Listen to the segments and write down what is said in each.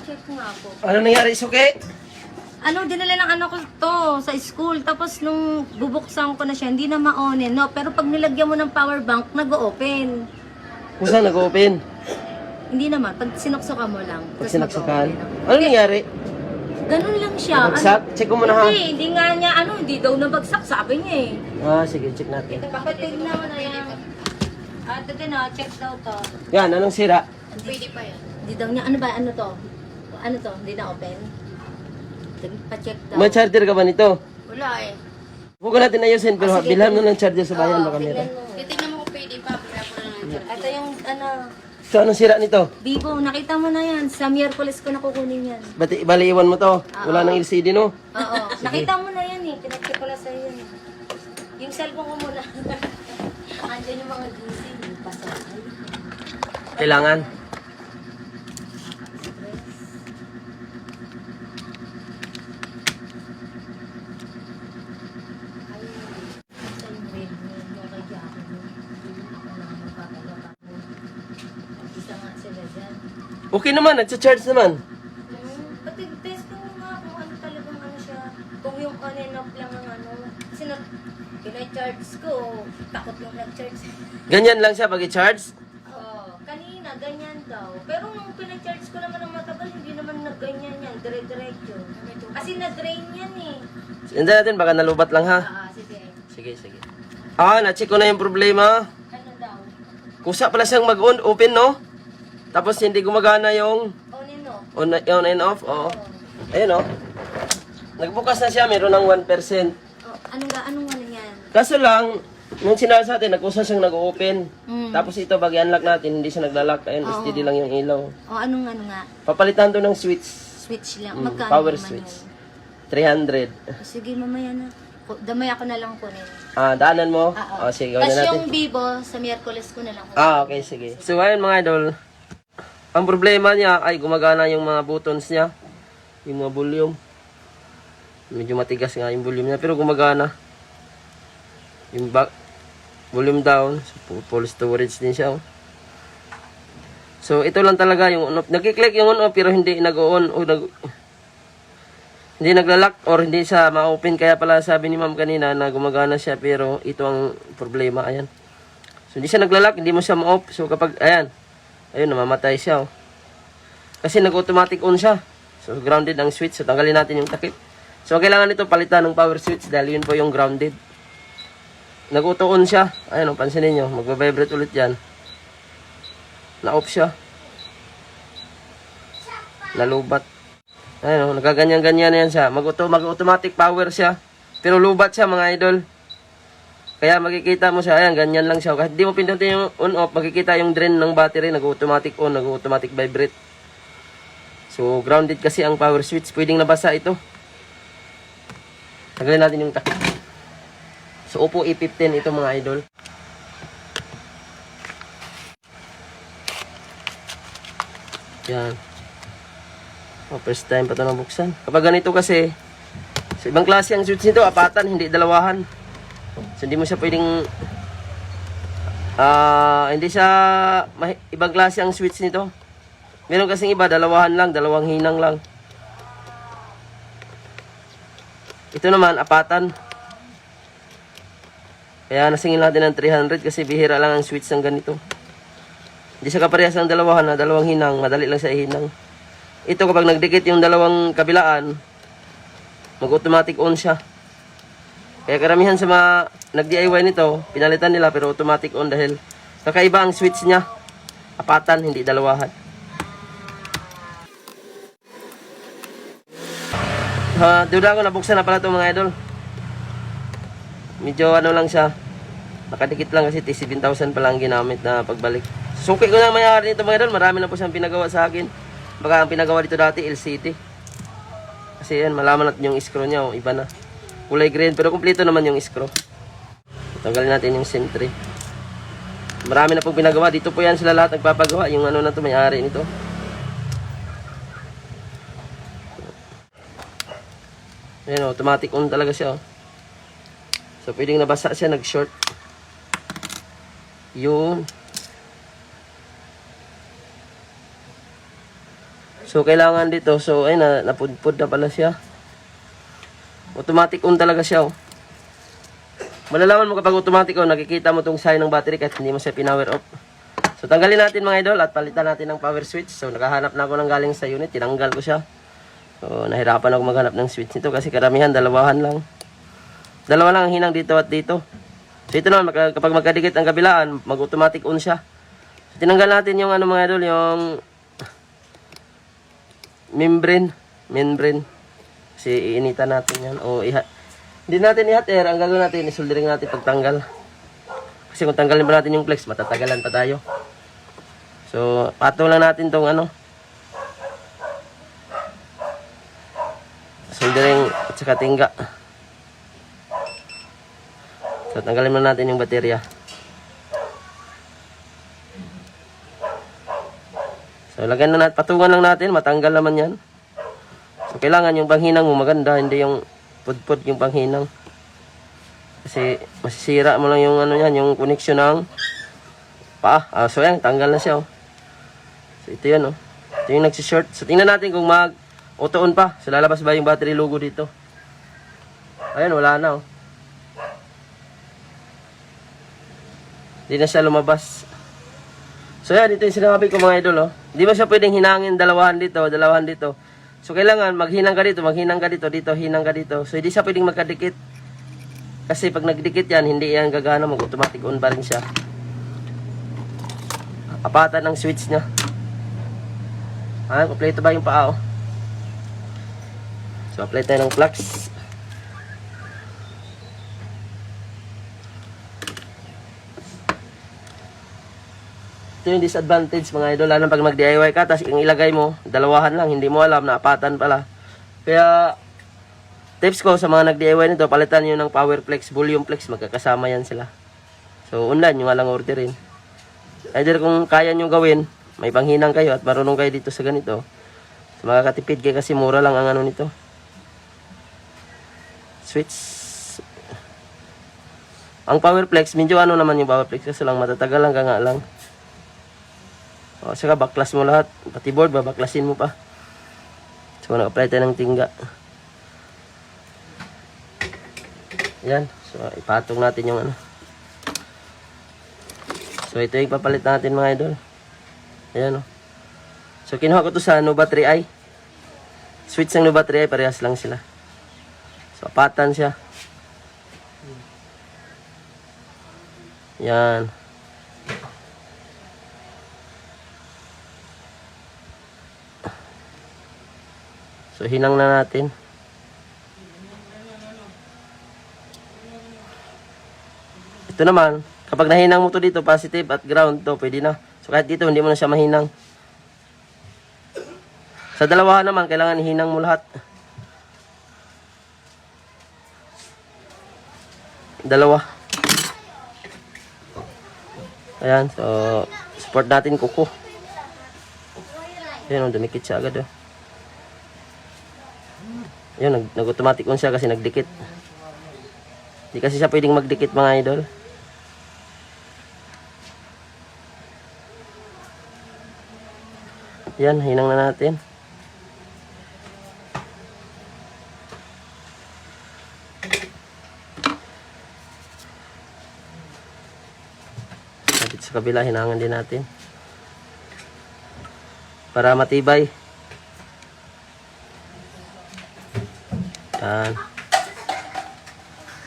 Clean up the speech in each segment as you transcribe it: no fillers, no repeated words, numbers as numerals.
check nga po. Ano nangyari, Suki? Ano, dinala ng anak ko to sa school. Tapos nung bubuksan ko na siya, hindi na ma-on no? Pero pag nilagyan mo ng power bank, nag-open. Kung saan nag-open? Hindi naman, pag sinuksukan mo lang. Pag tapos sinaksakan? mag-o-open. Ano nangyari? Ganun lang siya. Nabagsak? Check ko muna, ha? Hindi nga niya, hindi daw nabagsak, sabi niya eh. Ah, sige, check natin. Papatignan mo na yan. Ito din check daw to. Yan, anong sira? Pwede pa yan. Hindi daw niya, ano to? Ano to? Hindi na open? Pa-check daw. May charger ka ba nito? Wala eh. Huwag ko natin ayusin, pero sige, bilhan mo ng charger sa bayan, baka meron. tignan mo. Titignan mo kung pwede pa. Bila ko lang ng Ito yung So, anong sira nito? Vivo, nakita mo na yan. Sa Miyerkules ko nakukunin yan. Bali, iwan mo to. Wala nang LCD, no? Oo. Nakita mo na yan eh. Pinag-check ko lang sa'yo yan eh. Yung cellphone ko muna. Andiyan yung mga GC. Pasakay. Kailangan. Okay naman, nagsa-charge naman. Pati testing mo nga kung ano talagang ano siya. Kung yung on and off lang ang ano. Kasi pinay-charge ko, takot yung nag-charge. Ganyan lang siya pag i-charge. Oo, kanina ganyan daw. Pero nung pinay-charge ko naman ng matagal, hindi naman nagganyan yan. Dire-diretso. Kasi na-drain yan eh. Hindi natin, baka nalubat lang, ha? Sige. Sige. Ah, na-check ko na yung problema. Ano daw? Kusa pala siyang mag-on, open, no? Tapos hindi gumagana yung On and off. on and off. Oo. Ayun, oh. Nagbukas na siya, meron ng 1%. Oh, anong ano yan? Kaso lang, nung sinala sa atin, nagkusa siyang nag-open. Mm. Tapos ito, pag i-unlock natin, hindi siya naglalak. Ayun, steady lang yung ilaw. O anong ano nga? Papalitan to ng switch. Switch lang. Mm, Magkano power naman switch. yun? 300. Sige, mamaya na. Damay ako na lang kunin. Ah, daanan mo? Oo. Oh, sige, gawin Tapos na natin. yung Vivo, sa Miyerkules ko na lang kunin. Ah, okay, sige. So, ayun mga idol. Ang problema niya ay gumagana yung mga buttons niya. Yung mga volume. Medyo matigas nga yung volume niya, pero gumagana. Yung back, volume down. So, full storage din siya. Oh. So, ito lang talaga yung on-off. Nagkiklik yung on-off, pero hindi nag-on o hindi naglalak or hindi siya ma-open. Kaya pala sabi ni ma'am kanina na gumagana siya, pero ito ang problema. Ayan. So, hindi siya naglalak, hindi mo siya ma-off. So, kapag, ayan. Ayun, namamatay siya. Oh. Kasi nag-automatic on siya. So, grounded ang switch. So, tanggalin natin yung takip. So, kailangan ito palitan ng power switch dahil yun po yung grounded. Nag-auto on siya. Ayun, pansinin nyo. Magbabibrate ulit yan. Na-off siya. Nalubat. Ayun, nagaganyan-ganyan na yan siya. Mag-automatic power siya. Pero lubat siya, mga idol. Kaya makikita mo siya, ayan, ganyan lang siya. Kahit di mo pindutin yung on-off, makikita yung drain ng battery, nag-automatic on, nag-automatic vibrate. So, grounded kasi ang power switch. Pwedeng nabasa ito. Tagalin natin yung takip. So, Oppo E15 ito mga idol. Yan. Oh, first time pa ito nabuksan. Kapag ganito kasi, sa ibang klase ang switch nito, apatan, hindi dalawahan. So, hindi mo siya pwedeng hindi siya ibang klase ang switch nito. Meron kasing iba, dalawahan lang, dalawang hinang lang. Ito naman, apatan. Kaya nasingil natin ng 300 kasi bihira lang ang switch ng ganito. Hindi siya kaparehas ng dalawahan na dalawang hinang, madali lang siya hinang. Ito kapag nagdikit yung dalawang kabilaan, mag-automatic on siya. Kaya karamihan sa mga nag-DIY nito, pinalitan nila pero automatic on dahil kakaiba ang switch niya. Apatan, hindi dalawahan. Duda ko, nabuksan na pala ito mga idol. Medyo ano lang siya. Nakadikit lang kasi 7,000 pa lang ginamit na pagbalik. Suki ko na mayari nito mga idol. Marami na po siyang pinagawa sa akin. Baka ang pinagawa dito dati LCT. Kasi yan, malaman natin yung screw niya. Iba na. Kulay green, pero kumpleto naman yung screw. Tanggalin natin yung sentry. Marami na pong pinagawa. Dito po yan sila lahat nagpapagawa. Yung ano na to, may-ari nito. Ayan, automatic on talaga siya. Oh. So, pwedeng nabasa siya, nag-short. Yun. So, kailangan dito. So, ayun na, napudpud na pala siya. Automatic on talaga siya, oh. Malalaman mo kapag automatic on, nakikita mo tong sign ng battery kahit hindi mo siya pinower off. So, tanggalin natin mga idol at palitan natin ng power switch. So, nakahanap na ako ng galing sa unit. Tinanggal ko siya. So, nahirapan ako maghanap ng switch nito kasi karamihan, dalawahan lang. Dalawa lang ang hinang dito at dito. So, ito naman, kapag magkadikit ang kabilaan, mag-automatic on siya. So, tinanggal natin yung ano mga idol, yung membrane. Kasi iinitan natin yan. O, hindi natin i-hot-air. Ang gagawin natin, isoldering natin pagtanggal. Kasi kung tanggalin pa natin yung flex, matatagalan pa tayo. So, patong lang natin tong ano. Soldering at saka tingga. So, tanggalin muna natin yung baterya. So, lagyan na natin, patungan lang natin, matanggal naman yan. So, kailangan yung panghinang mo maganda, hindi yung pudpud yung panghinang. Kasi, masisira mo lang yung ano yan, yung connection ng paa. So, yan, tanggal na siya, oh. So, ito yan, oh. Ito yung nagsishort. So, tingnan natin kung mag-auto on pa. So, lalabas ba yung battery logo dito? Ayan, wala na, oh. Hindi na siya lumabas. So, yan, ito yung sinabi ko mga idol, oh. Hindi mo siya pwedeng hinangin dalawahan dito. So, kailangan maghinang ka dito, dito, hinang ka dito. So, hindi siya pwedeng magkadikit. Kasi pag nagdikit yan, hindi yan gagana, mag-automatic on pa rin siya. Apatan ng switch niya. Kompleto ba yung paa, oh? So, apply tayo ng flux. Ito yung disadvantage mga idol, lalo pag mag-DIY ka, tapos ang ilagay mo, dalawahan lang, hindi mo alam na apatan pala. Kaya, tips ko sa mga nag-DIY nito, palitan nyo ng power flex, volume flex, magkakasama yan sila. So, online, nyo nga lang orderin. Either kung kaya nyo gawin, may panghinang kayo at marunong kayo dito sa ganito, so, makakatipid kayo kasi mura lang ang ano nito. Switch. Ang power flex, medyo ano naman yung power flex, kasi lang matatagal lang ka nga lang. O, saka baklas mo lahat. Pati board, babaklasin mo pa. So, nag-apply tayo ng tingga. Yan. So, ipatong natin yung ano. So, ito yung papalit natin mga idol. Ayan, o. So, kinuha ko to sa Nova 3i. Switch ng Nova 3i, parehas lang sila. So, apatan siya. Yan. So, hinang na natin. Ito naman, kapag nahinang mo to dito, positive at ground to, pwede na. So, kahit dito, hindi mo na siya mahinang. Sa dalawa naman, kailangan ihinang mo lahat. Dalawa. Ayan, so, support natin kuko. Ayan, dumikit siya agad, oh. Yun, nag-automatic on siya kasi nagdikit. Hindi kasi siya pwedeng magdikit mga idol. Yan, hinang na natin. Dito sa kabila, hinangan din natin. Para matibay. Yan.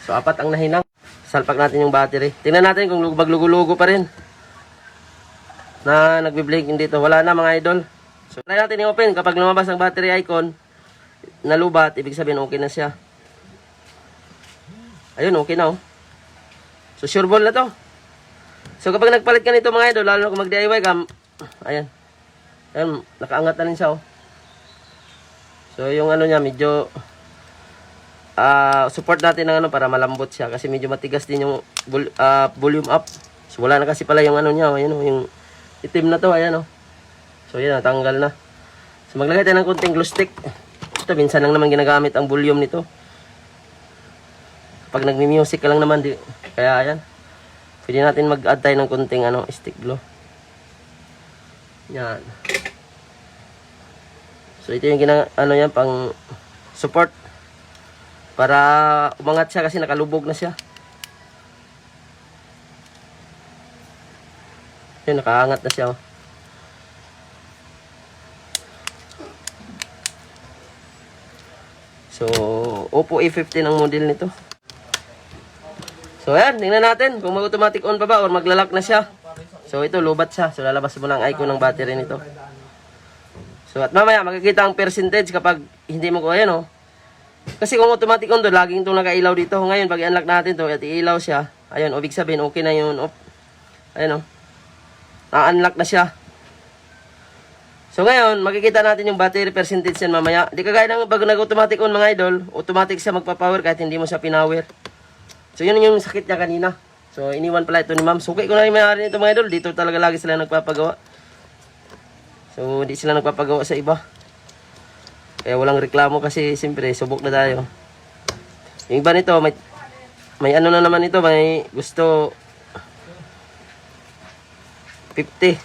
So, apat ang nahinang. Salpak natin yung battery. Tingnan natin kung maglugo-lugo pa rin. Na nagbi-blinking dito. Wala na mga idol. So, try natin i-open. Kapag lumabas ang battery icon, nalubat, ibig sabihin okay na siya. Ayun, okay na, oh. So, sure ball na to. So, kapag nagpalit ka nito mga idol, lalo kung mag-DIY ka, ayan. Ayan, nakaangat na rin siya, oh. So, yung ano niya, medyo support natin ng ano para malambot siya kasi medyo matigas din yung volume up. So wala na kasi pala yung ano niya, ayan oh, yung itim na to, ayan oh. So yan, natanggal na. So maglagay tayo ng konting glue stick. Ito minsan lang naman ginagamit ang volume nito. Pag nagmi-music ka lang naman kaya ayan. Pwede natin mag-add tayo ng konting ano, stick glue. Yan. So ito yung ano yan, pang support. Para umangat siya kasi nakalubog na siya. Yun, nakaangat na siya. Oh. So, Oppo A15 ang model nito. So, ayan, tingnan natin kung mag-automatic on pa ba or maglalak na siya. So, ito, lubat siya. So, lalabas mo ng icon ng battery nito. So, at mamaya, makikita ang percentage kapag hindi mo ko, ayan, oh. Kasi kung automatic on to, laging itong nakailaw dito. Ngayon, pag i-unlock natin to at iilaw siya, ayun, ibig sabihin, okay na yun. Ayun, oh. Na-unlock na siya. So ngayon, makikita natin yung battery percentage yan mamaya. Di kagaya ng pag nag-automatic on mga idol, automatic siya magpa-power kahit hindi mo siya pinower. So yun yung sakit niya kanina. So iniwan pala ito ni ma'am. Suki ko na yung may-ari nito mga idol. Dito talaga lagi sila nagpapagawa. So hindi sila nagpapagawa sa iba. Kaya walang reklamo kasi siyempre subok na tayo. Yung iba nito, may ano na naman ito, may gusto 50.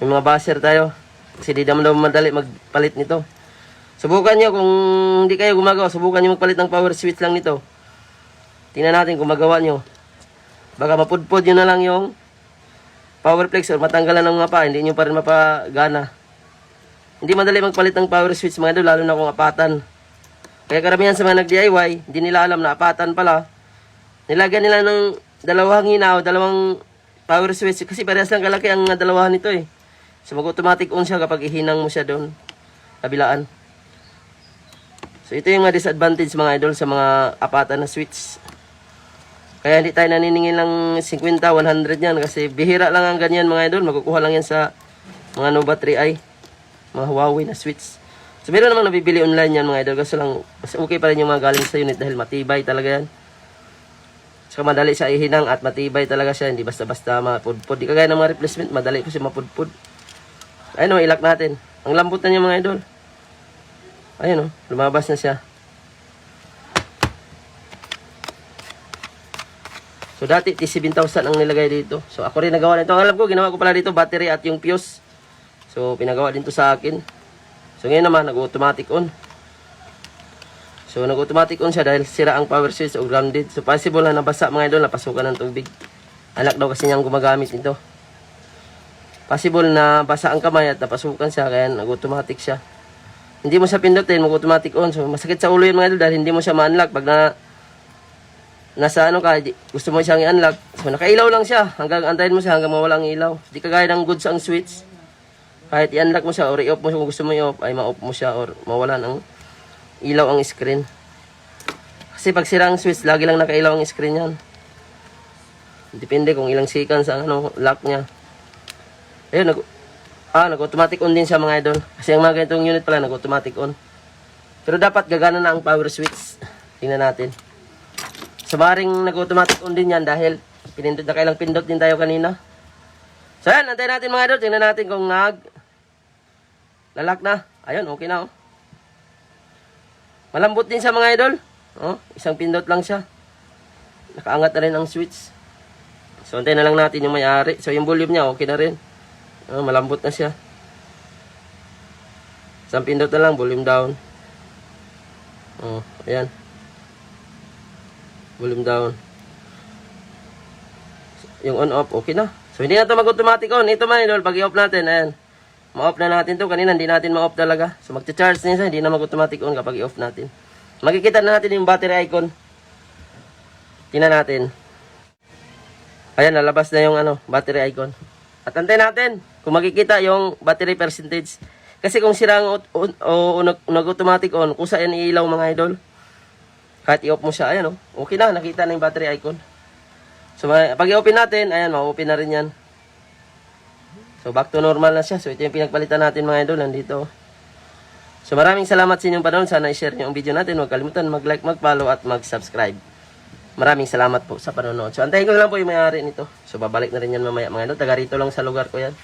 May mga basher tayo. Kasi di naman daw madali magpalit nito. Subukan nyo kung hindi kayo gumagawa. Subukan nyo magpalit ng power switch lang nito. Tingnan natin kung magawa nyo. Baka mapudpod nyo na lang yung power flex or matanggalan ng mga pa. Hindi nyo pa rin mapagana. Hindi madali magpalit ng power switch mga idol. Lalo na kung apatan. Kaya karamihan sa mga nag-DIY, hindi nila alam na apatan pala. Nilagyan nila ng dalawang hinaw, dalawang power switch. Kasi parehas lang kalaki ang dalawahan nito eh. So mag-automatic on siya kapag ihinang mo siya doon. Kabilaan. So ito yung mga disadvantage mga idol sa mga apatan na switch. Kaya hindi tayo naniningin lang 50, 100 yan. Kasi bihira lang ang ganyan mga idol. Makukuha lang yan sa mga Nova 3i. Mga Huawei na switch. So meron namang nabibili online yan mga idol. Kasi lang mas okay pa rin yung mga galing sa unit dahil matibay talaga yan. So madali siya ihinang at matibay talaga siya. Hindi basta-basta mapudpud. Di kagaya ng mga replacement. Madali ko siya mapudpud. Ayun o, ilak natin. Ang lambot na niya mga idol. Ayun o, lumabas na siya. So dati, 7,000 ang nilagay dito. So ako rin nagawa nito. Ang alam ko, ginawa ko pala dito, battery at yung fuse. So pinagawa din to sa akin. So ngayon naman, nag-automatic on. So nag-automatic on siya dahil sira ang power switch o grounded. So possible na nabasa mga idol, napasukan ng tubig. Alak daw kasi niyang gumagamit nito. Possible na basa ang kamay at napasukan siya kaya nag-automatic siya. Hindi mo siya pindutin, mag-automatic on. So masakit sa ulo yun mga idol dahil hindi mo siya ma-unlock. Pag nasa ano ka, gusto mo siyang i-unlock. So nakailaw lang siya. Hanggang antayin mo siya hanggang mawala ang ilaw. Hindi kagaya ng goods ang switch. Kahit i-unlock mo siya or i-off mo siya kung gusto mo i-off ay ma-off mo siya or mawala ng ilaw ang screen. Kasi pag sira ang switch, lagi lang nakailaw ang screen yan. Depende kung ilang seconds ang lock niya. Ayun, nag-automatic on din siya mga idol. Kasi ang mga ganitong unit pala, nag-automatic on. Pero dapat gagana na ang power switch. Tingnan natin. So maring nag-automatic on din yan dahil pinindot na kailang pindot din tayo kanina. So yan, antayin natin mga idol. Tingnan natin kung lalak na. Ayun, okay na oh. Malambot din siya mga idol. Oh, isang pindot lang siya. Nakaangat na rin ang switch. So antayin na lang natin yung may-ari. So yung volume niya, okay na rin. Oh, malambot na siya. Isang pindot na lang, volume down. Oh, ayan. Volume down. Yung on-off, okay na. So, hindi na ito mag-automatic on. Ito man, idol, pag i-off natin, ayan. Ma-off na natin to. Kanina, hindi natin ma-off talaga. So, mag-charge na siya, hindi na mag-automatic on kapag i-off natin. Makikita na natin yung battery icon. Tingnan natin. Ayan, lalabas na yung battery icon. At antayin natin kung makikita yung battery percentage. Kasi kung sirang o nag-automatic on, kung saan iilaw mga idol, kahit i-off mo siya, ayan okay na, nakita na yung battery icon. So pag i-open natin, ayan, ma-open na rin yan. So back to normal na siya. So ito yung pinagpalitan natin mga idol, nandito. So maraming salamat sa inyong panahon. Sana i-share nyo ang video natin. Huwag kalimutan mag-like, mag-follow at mag-subscribe. Maraming salamat po sa panonood. So antayin ko lang po yung may-ari nito. So babalik na rin yan mamaya mga idol. Taga rito lang sa lugar ko yan.